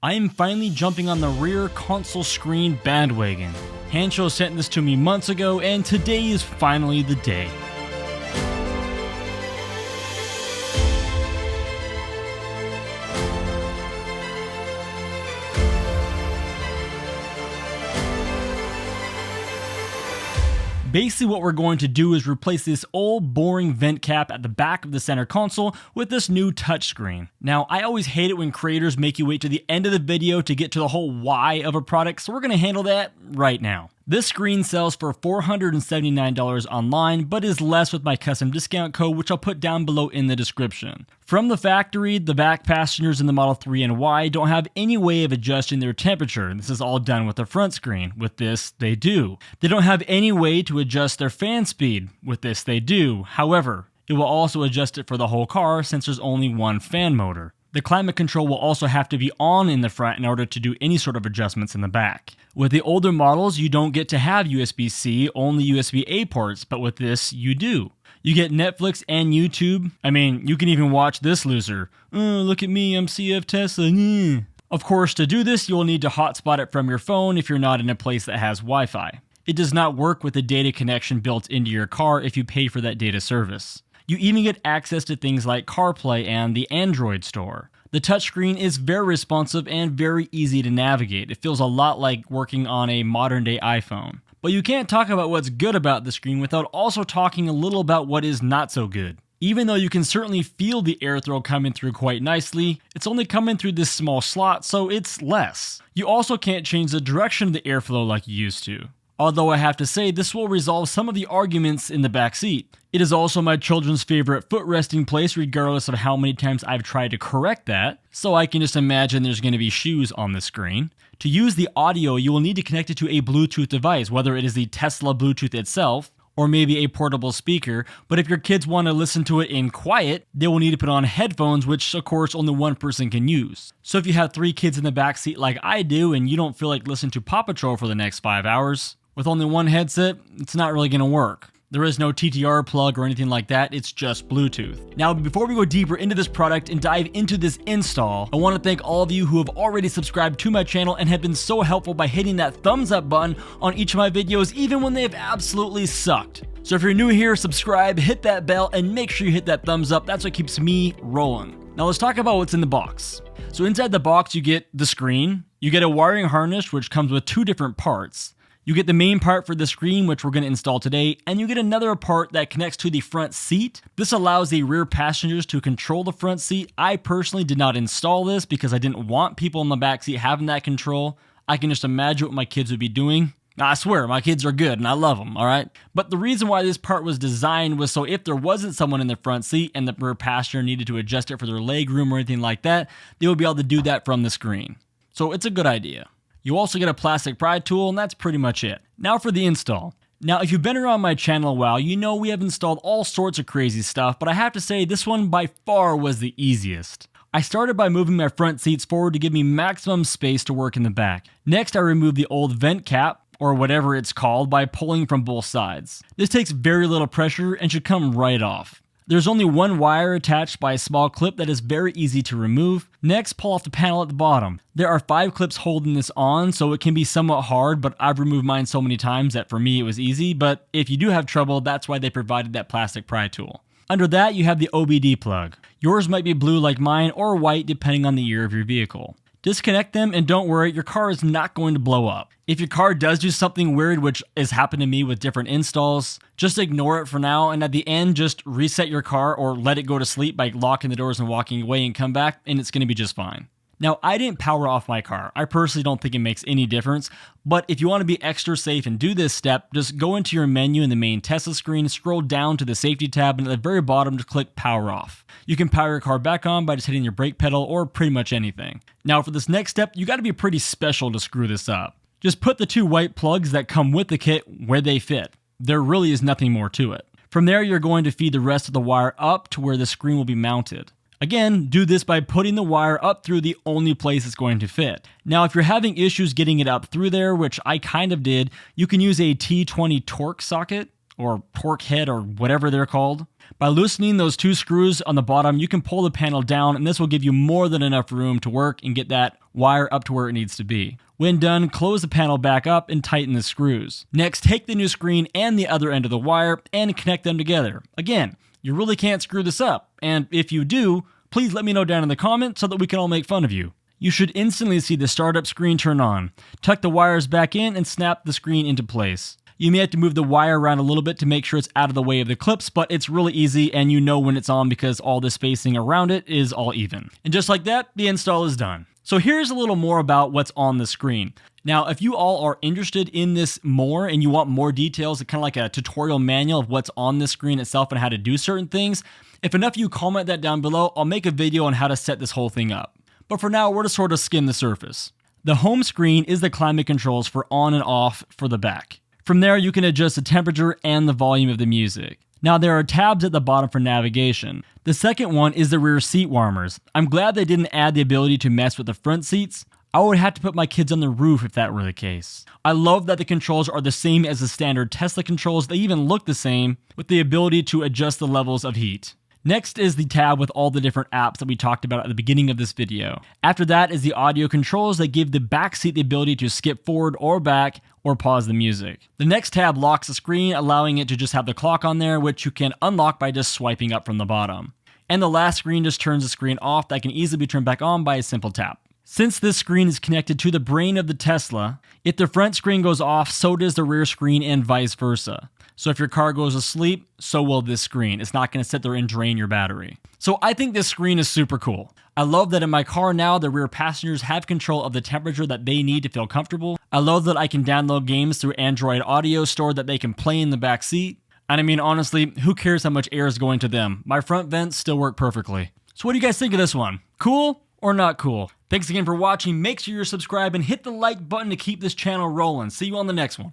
I am finally jumping on the rear console screen bandwagon. Hancho sent this to me months ago, and today is finally the day. Basically what we're going to do is replace this old boring vent cap at the back of the center console with this new touchscreen. Now I always hate it when creators make you wait to the end of the video to get to the whole why of a product, so we're going to handle that right now. This screen sells for $479 online, but is less with my custom discount code, which I'll put down below in the description. From the factory, the back passengers in the Model 3 and Y don't have any way of adjusting their temperature. This is all done with the front screen. With this, they do. They don't have any way to adjust their fan speed. With this, they do. However, it will also adjust it for the whole car since there's only one fan motor. The climate control will also have to be on in the front in order to do any sort of adjustments in the back. With the older models, you don't get to have USB-C, only USB-A ports, but with this, you do. You get Netflix and YouTube. I mean, you can even watch this loser. Oh, look at me, I'm CfTesla. Of course, to do this, you'll need to hotspot it from your phone if you're not in a place that has Wi-Fi. It does not work with a data connection built into your car if you pay for that data service. You even get access to things like CarPlay and the Android store. The touchscreen is very responsive and very easy to navigate. It feels a lot like working on a modern day iPhone. But you can't talk about what's good about the screen without also talking a little about what is not so good. Even though you can certainly feel the airflow coming through quite nicely, it's only coming through this small slot, so it's less. You also can't change the direction of the airflow like you used to. Although I have to say, this will resolve some of the arguments in the back seat. It is also my children's favorite foot resting place regardless of how many times I've tried to correct that, so I can just imagine there's going to be shoes on the screen. To use the audio, you will need to connect it to a Bluetooth device, whether it is the Tesla Bluetooth itself, or maybe a portable speaker, but if your kids want to listen to it in quiet, they will need to put on headphones, which of course only one person can use. So if you have 3 kids in the back seat like I do, and you don't feel like listening to Paw Patrol for the next 5 hours, with only one headset, it's not really going to work. There is no TTR plug or anything like that, it's just Bluetooth. Now, before we go deeper into this product and dive into this install, I want to thank all of you who have already subscribed to my channel and have been so helpful by hitting that thumbs up button on each of my videos, even when they have absolutely sucked. So if you're new here, subscribe, hit that bell, and make sure you hit that thumbs up. That's what keeps me rolling. Now let's talk about what's in the box. So inside the box, you get the screen, you get a wiring harness, which comes with 2 different parts. You get the main part for the screen, which we're going to install today, and you get another part that connects to the front seat. This allows the rear passengers to control the front seat. I personally did not install this because I didn't want people in the back seat having that control. I can just imagine what my kids would be doing. I swear, my kids are good and I love them, alright? But the reason why this part was designed was so if there wasn't someone in the front seat and the rear passenger needed to adjust it for their leg room or anything like that, they would be able to do that from the screen. So it's a good idea. You also get a plastic pry tool, and that's pretty much it. Now for the install. Now, if you've been around my channel a while, you know we have installed all sorts of crazy stuff, but I have to say this one by far was the easiest. I started by moving my front seats forward to give me maximum space to work in the back. Next, I removed the old vent cap, or whatever it's called, by pulling from both sides. This takes very little pressure and should come right off. There's only one wire attached by a small clip that is very easy to remove. Next, pull off the panel at the bottom. There are 5 clips holding this on, so it can be somewhat hard, but I've removed mine so many times that for me it was easy, but if you do have trouble, that's why they provided that plastic pry tool. Under that, you have the OBD plug. Yours might be blue like mine or white depending on the year of your vehicle. Disconnect them and don't worry, your car is not going to blow up. If your car does do something weird, which has happened to me with different installs, just ignore it for now, and at the end just reset your car or let it go to sleep by locking the doors and walking away and come back, and it's going to be just fine. Now, I didn't power off my car. I personally don't think it makes any difference, but if you want to be extra safe and do this step, just go into your menu in the main Tesla screen, scroll down to the safety tab, and at the very bottom, just click power off. You can power your car back on by just hitting your brake pedal or pretty much anything. Now, for this next step, you got to be pretty special to screw this up. Just put the 2 white plugs that come with the kit where they fit. There really is nothing more to it. From there, you're going to feed the rest of the wire up to where the screen will be mounted. Again, do this by putting the wire up through the only place it's going to fit. Now, if you're having issues getting it up through there, which I kind of did, you can use a T20 Torque socket. or torque head or whatever they're called. By loosening those 2 screws on the bottom, you can pull the panel down, and this will give you more than enough room to work and get that wire up to where it needs to be. When done, close the panel back up and tighten the screws. Next, take the new screen and the other end of the wire and connect them together. Again, you really can't screw this up, and if you do, please let me know down in the comments so that we can all make fun of you. You should instantly see the startup screen turn on. Tuck the wires back in and snap the screen into place. You may have to move the wire around a little bit to make sure it's out of the way of the clips, but it's really easy and you know when it's on because all the spacing around it is all even. And just like that, the install is done. So here's a little more about what's on the screen. Now, if you all are interested in this more and you want more details, kind of like a tutorial manual of what's on the screen itself and how to do certain things, if enough of you comment that down below, I'll make a video on how to set this whole thing up. But for now, we're to sort of skim the surface. The home screen is the climate controls for on and off for the back. From there, you can adjust the temperature and the volume of the music. Now, there are tabs at the bottom for navigation. The second one is the rear seat warmers. I'm glad they didn't add the ability to mess with the front seats. I would have to put my kids on the roof if that were the case. I love that the controls are the same as the standard Tesla controls. They even look the same, with the ability to adjust the levels of heat. Next is the tab with all the different apps that we talked about at the beginning of this video. After that is the audio controls that give the back seat the ability to skip forward or back or pause the music. The next tab locks the screen, allowing it to just have the clock on there, which you can unlock by just swiping up from the bottom. And the last screen just turns the screen off that can easily be turned back on by a simple tap. Since this screen is connected to the brain of the Tesla, if the front screen goes off, so does the rear screen and vice versa. So if your car goes asleep, so will this screen. It's not going to sit there and drain your battery. So I think this screen is super cool. I love that in my car now, the rear passengers have control of the temperature that they need to feel comfortable. I love that I can download games through Android Audio Store that they can play in the back seat. And I mean, honestly, who cares how much air is going to them? My front vents still work perfectly. So what do you guys think of this one? Cool or not cool? Thanks again for watching. Make sure you're subscribed and hit the like button to keep this channel rolling. See you on the next one.